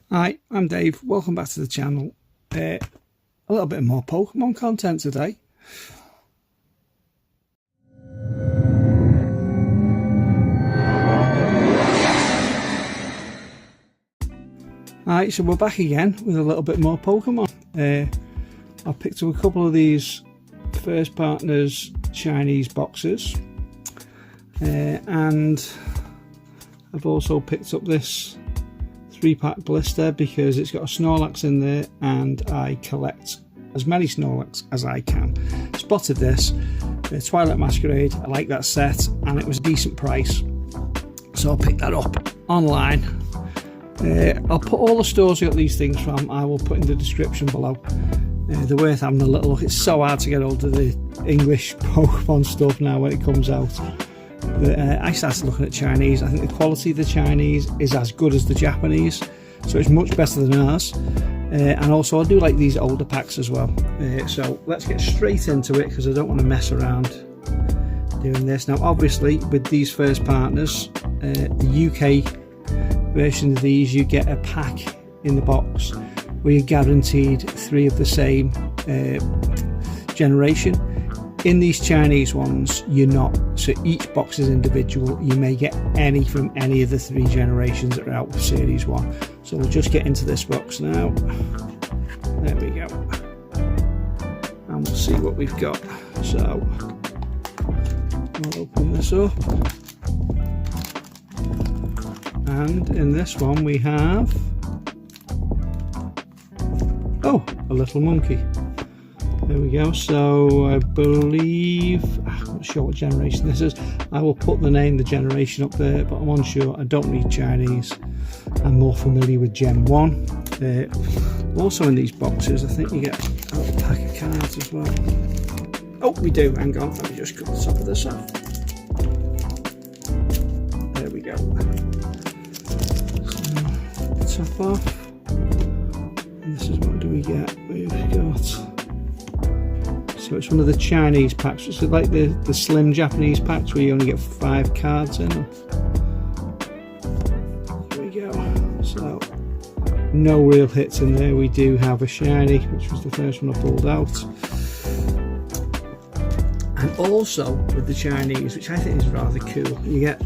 Hi, I'm Dave. Welcome back to the channel. A little bit more Pokemon content today. Alright, so we're back again with a little bit more Pokemon. I picked up a couple of these First Partners Chinese boxes. And I've also picked up this 3-pack Blister because it's got a Snorlax in there and I collect as many Snorlax as I can. Spotted this, Twilight Masquerade, I like that set and it was a decent price, so I'll pick that up online. I'll put all the stores I got these things from, I will put in the description below. They're worth having a little look. It's so hard to get hold of the English Pokemon stuff now when it comes out. But, I started looking at Chinese. I think the quality of the Chinese is as good as the Japanese, so it's much better than ours. And also I do like these older packs as well. So let's get straight into it because I don't want to mess around doing this. Now obviously with these First Partners, the UK version of these, you get a pack in the box where you're guaranteed 3 of the same generation. In these Chinese ones, you're not. So each box is individual. You may get any from any of the 3 generations that are out of Series 1. So we'll just get into this box now. There we go. And we'll see what we've got. So we'll open this up. And in this one we have, oh, a little monkey. There we go. So I believe, I'm not sure what generation this is. I will put the name, the generation up there, but I'm unsure. I don't read Chinese. I'm more familiar with Gen 1. Also in these boxes, I think you get a little pack of cards as well. Oh, we do. Hang on. Let me just cut the top of this off. There we go. So, top off. And this is what do we get? We've got. So it's one of the Chinese packs. It's like the slim Japanese packs where you only get 5 cards in them. There we go. So no real hits in there. We do have a shiny, which was the first one I pulled out. And also with the Chinese, which I think is rather cool, you get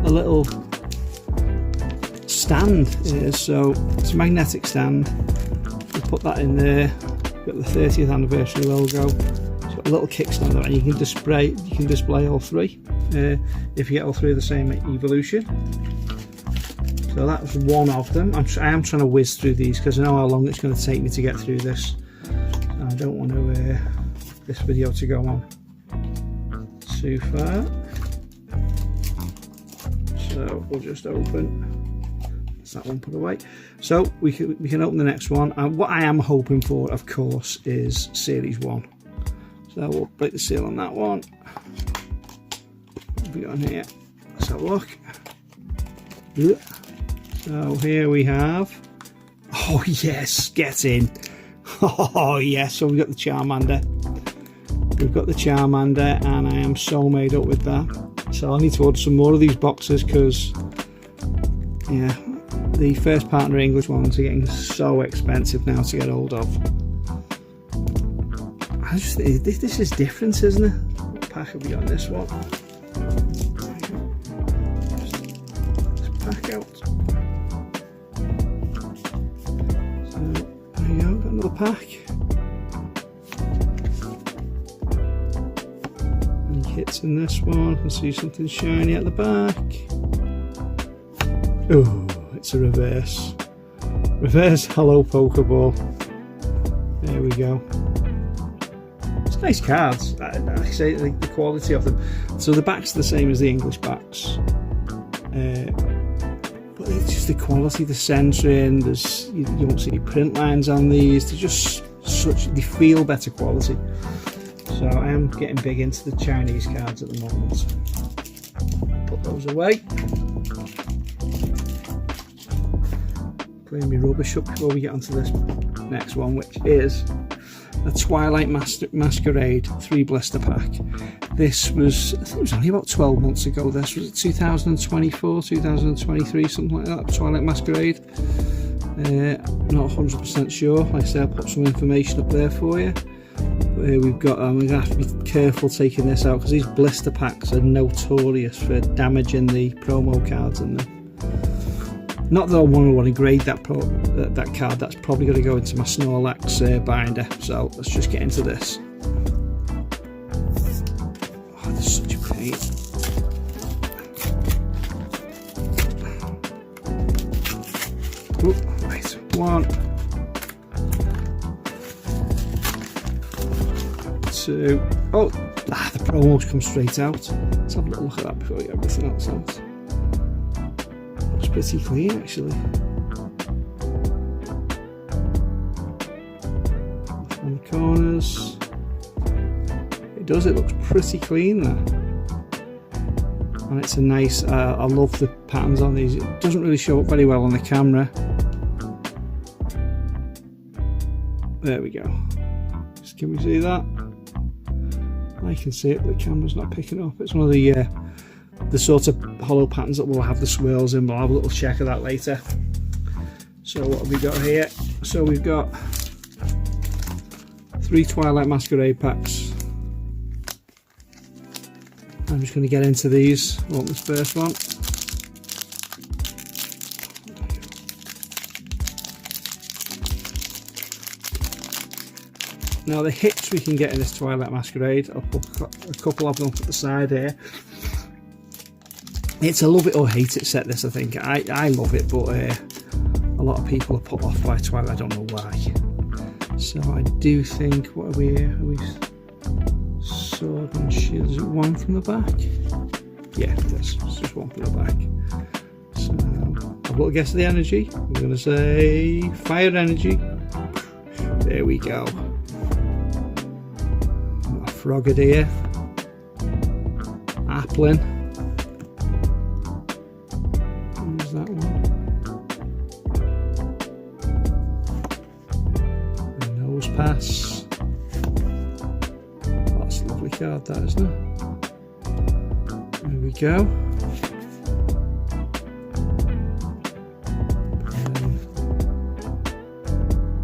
a little stand here. So it's a magnetic stand. You put that in there. You've got the 30th anniversary logo. It's got a little kickstand and you can display all 3 if you get all 3 of the same evolution. So that's one of them. I am trying to whiz through these because I know how long it's going to take me to get through this. So I don't want to this video to go on too far. So we'll just open. That's that one put away. So we can open the next one. And what I am hoping for, of course, is Series 1. So we'll break the seal on that one. What have we got in here? Let's have a look. So here we have. Oh yes, get in. Oh yes. So we've got the Charmander. We've got the Charmander, and I am so made up with that. So I need to order some more of these boxes because, yeah, the First Partner English ones are getting so expensive now to get hold of. I just think this is different, isn't it? What pack have we got in this one? Just pack out. So there you go, got another pack. Hits in this one. I can see something shiny at the back. Oh, it's a reverse Hello Pokeball. There we go. It's nice cards. I say the quality of them. So the back's the same as the English backs, but it's just the quality, the centering. You won't see any print lines on these. They're just they feel better quality. So I am getting big into the Chinese cards at the moment. Put those away. Clean my rubbish up before we get onto this next one, which is a Twilight Masquerade 3 blister pack. This was, I think it was only about 12 months ago. This was 2024, 2023, something like that. Twilight Masquerade. Not 100% sure. Like I said, I'll put some information up there for you. We've got. I'm going to have to be careful taking this out because these blister packs are notorious for damaging the promo cards in them. Not that I want to grade that card. That's probably going to go into my Snorlax binder. So let's just get into this. Oh, this is such a pain. Ooh, right, 1, 2. Oh, the promos come straight out. Let's have a little look at that before we get everything else out. Looks pretty clean actually. On the corners. It does, it looks pretty clean there. And it's a nice, I love the patterns on these. It doesn't really show up very well on the camera. There we go. Can we see that? I can see it, but the camera's not picking up. It's one of the sort of hollow patterns that will have the swirls in, but I'll have a little check of that later. So what have we got here? So we've got 3 Twilight Masquerade packs. I'm just going to get into these. Open this first one. Now the hits we can get in this Twilight Masquerade, I'll put a couple of them up at the side here. It's a love it or hate it set, this I think. I love it, but a lot of people are put off by Twilight, I don't know why. So I do think, what are we here? Are we sword and shield? Is it 1 from the back? Yeah, it is. It's just 1 from the back. So I've got a guess of the energy. I'm going to say fire energy. There we go. Frogadier, Applin, who's that one? Nose Pass. Oh, that's a lovely card, that, isn't it? There we go.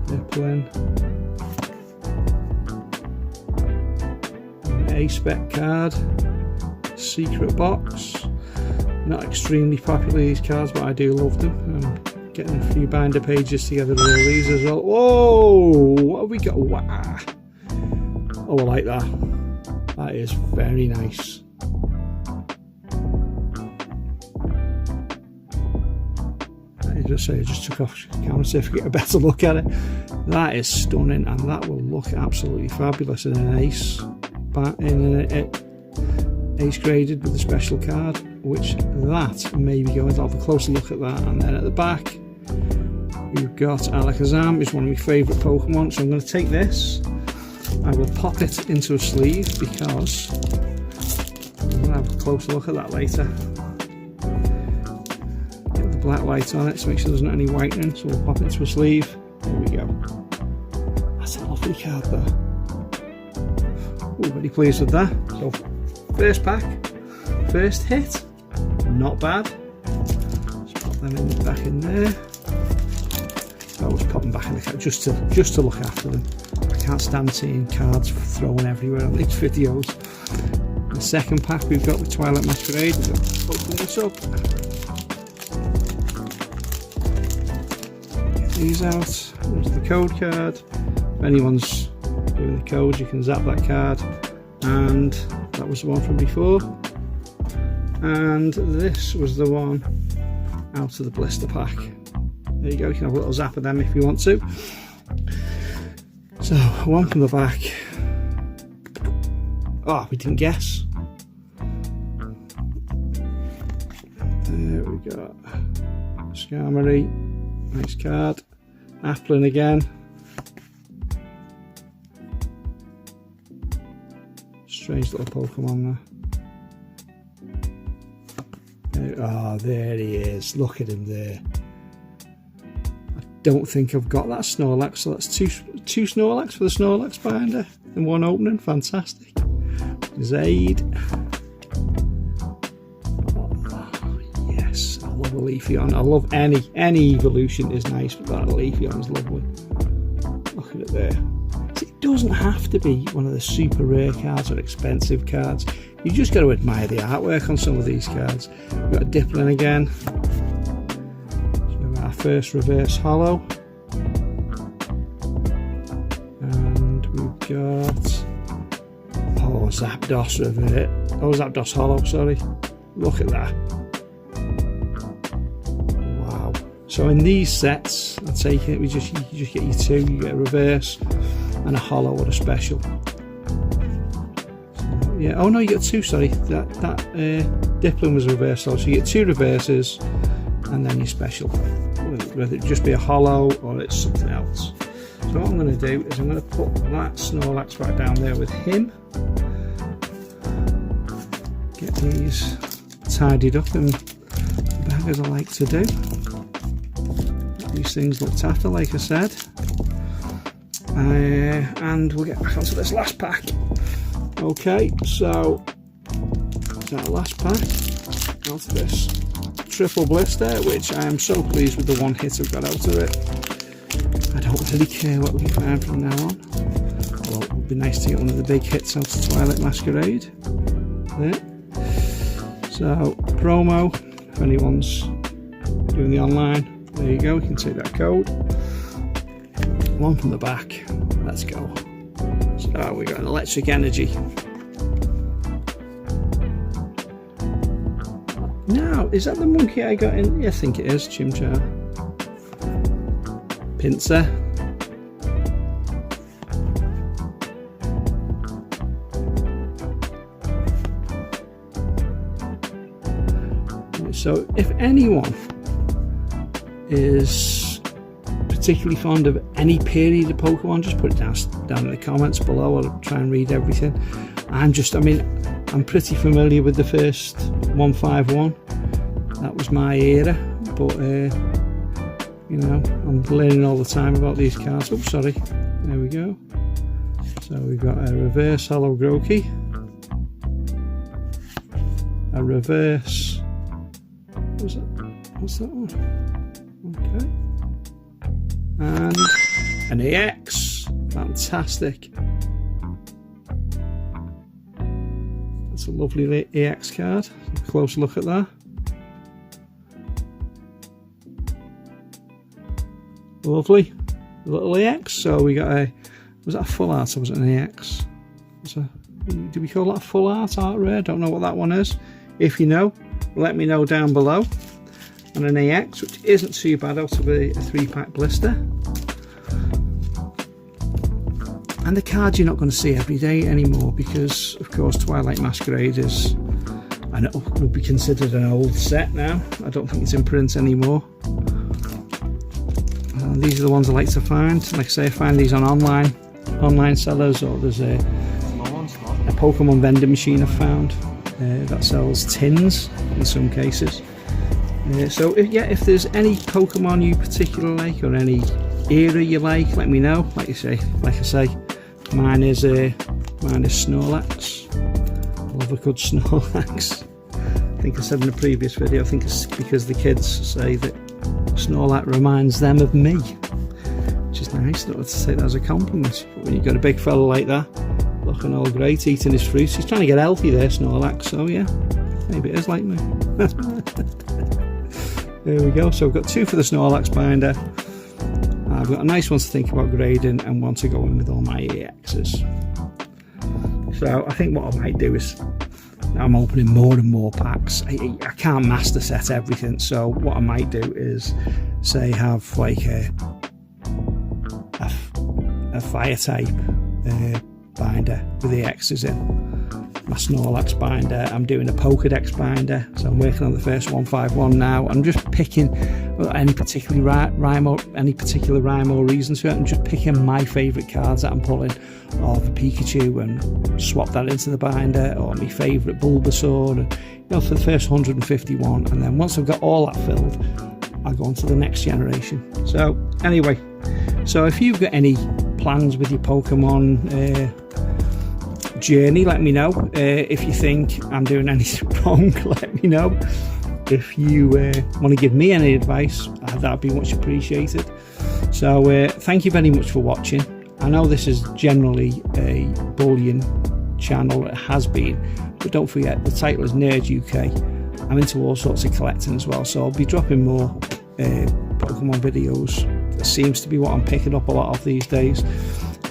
Applin. A-spec card, secret box. Not extremely popular, these cards, but I do love them. I'm getting a few binder pages together with all these as well. Whoa, what have we got? Wow. Oh, I like that. That is very nice. I just took off camera so I could get a better look at it. That is stunning, and that will look absolutely fabulous in an ace. In an ace graded with a special card, which that may be going to have a closer look at that. And then at the back we've got Alakazam, is one of my favourite Pokemon, so I'm going to take this, I will pop it into a sleeve because I'm going to have a closer look at that later. Get the black light on it to make sure there's not any whitening, so we'll pop it into a sleeve. There we go. That's a lovely card there. Ooh, very pleased with that. So first pack, first hit, not bad. Let's pop them back in there. I always pop them back in the card just to look after them. I can't stand seeing cards thrown everywhere on these videos. The second pack we've got with Twilight Masquerade. We've got to open this up. Get these out. There's the code card. If anyone's doing the code, you can zap that card, and that was the one from before, and this was the one out of the blister pack. There you go, you can have a little zap of them if you want to. So one from the back. Oh, we didn't guess. There we go. Skarmory, nice card. Applin again. Strange little Pokemon there. Oh, there he is. Look at him there. I don't think I've got that Snorlax, so that's two Snorlax for the Snorlax binder in one opening. Fantastic. Zaid. Oh, yes, I love a Leafeon. I love any evolution is nice, but that Leafeon is lovely. Look at it there. It doesn't have to be one of the super rare cards or expensive cards. You just got to admire the artwork on some of these cards. We've got a Dipplin again. So our first reverse holo. And we've got Zapdos reverse. Zapdos holo, sorry. Look at that. Wow. So in these sets, I take it, you just get your two. You get a reverse and a holo or a special. Yeah, oh no, you get two, sorry. That Dipplin was a reverse, so you get two reverses and then your special. Whether it just be a holo or it's something else. So what I'm going to do is I'm going to put that Snorlax right down there with him. Get these tidied up in the bag as I like to do. Get these things looked after, like I said. And we'll get back onto this last pack. Okay, so that last pack, onto this triple blister, which I am so pleased with the one hit I've got out of it. I don't really care what we find from now on. Well, it would be nice to get one of the big hits out of Twilight Masquerade. There. So, promo, if anyone's doing the online, there you go, you can take that code. One from the back, let's go. So we got an electric energy. Now, is that the monkey I got in? Yeah, I think it is, Chimchar. Pinsir. So if anyone is particularly fond of any period of Pokemon, just put it down in the comments below. I'll try and read everything. I'm pretty familiar with the first 151. That was my era, but you know, I'm learning all the time about these cards. Oh, sorry. There we go. So we've got a reverse holo Grookey, a reverse. What's that one? Okay. And an EX. Fantastic. That's a lovely EX card. A close look at that. Lovely. A little EX. So we got a. Was that a full art or was it an EX? Do we call that a full art rare? Don't know what that one is. If you know, let me know down below. And an EX, which isn't too bad out of a 3-pack blister. And the cards you're not going to see every day anymore because, of course, Twilight Masquerade is, and it would be considered an old set now. I don't think it's in print anymore. These are the ones I like to find. Like I say, I find these on online sellers, or there's a Pokemon vending machine I've found that sells tins in some cases. So if there's any Pokemon you particularly like or any era you like, let me know. Like I say, mine is Snorlax. I love a good Snorlax. I think I said in a previous video, I think it's because the kids say that Snorlax reminds them of me, which is nice. Not to take that as a compliment, but when you've got a big fella like that, looking all great, eating his fruits, he's trying to get healthy there, Snorlax. So yeah, maybe it is like me. There we go. So I've got two for the Snorlax binder. I've got a nice one to think about grading and one to go in with all my EXs. So I think what I might do is, now I'm opening more and more packs. I can't master set everything, so what I might do is say have like a fire type binder with the X's in. My Snorlax binder, I'm doing a Pokédex binder, so I'm working on the first 151 now. I'm just picking any particular rhyme or reason to it. I'm just picking my favourite cards that I'm pulling of a Pikachu and swap that into the binder, or my favourite Bulbasaur, and, for the first 151. And then once I've got all that filled, I'll go on to the next generation. So anyway, so if you've got any plans with your Pokemon journey, let me know. If you think I'm doing anything wrong, let me know. If you want to give me any advice, that would be much appreciated. So thank you very much for watching. I know this is generally a bullion channel, it has been, but don't forget the title is NerdUK. I'm into all sorts of collecting as well, so I'll be dropping more Pokemon videos. That seems to be what I'm picking up a lot of these days.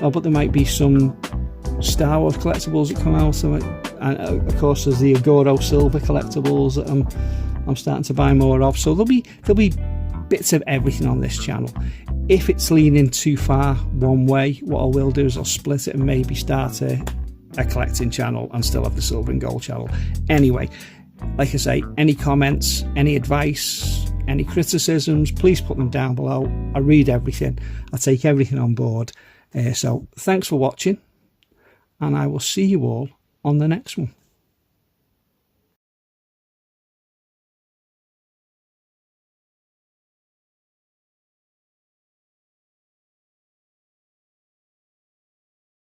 But there might be some Star Wars collectibles that come out of it, and of course there's the Agoro Silver collectibles that I'm starting to buy more of. So there'll be bits of everything on this channel. If it's leaning too far one way, what I will do is I'll split it and maybe start a collecting channel and still have the silver and gold channel. Anyway, like I say, any comments, any advice, any criticisms, please put them down below. I read everything, I take everything on board. So thanks for watching, and I will see you all on the next one.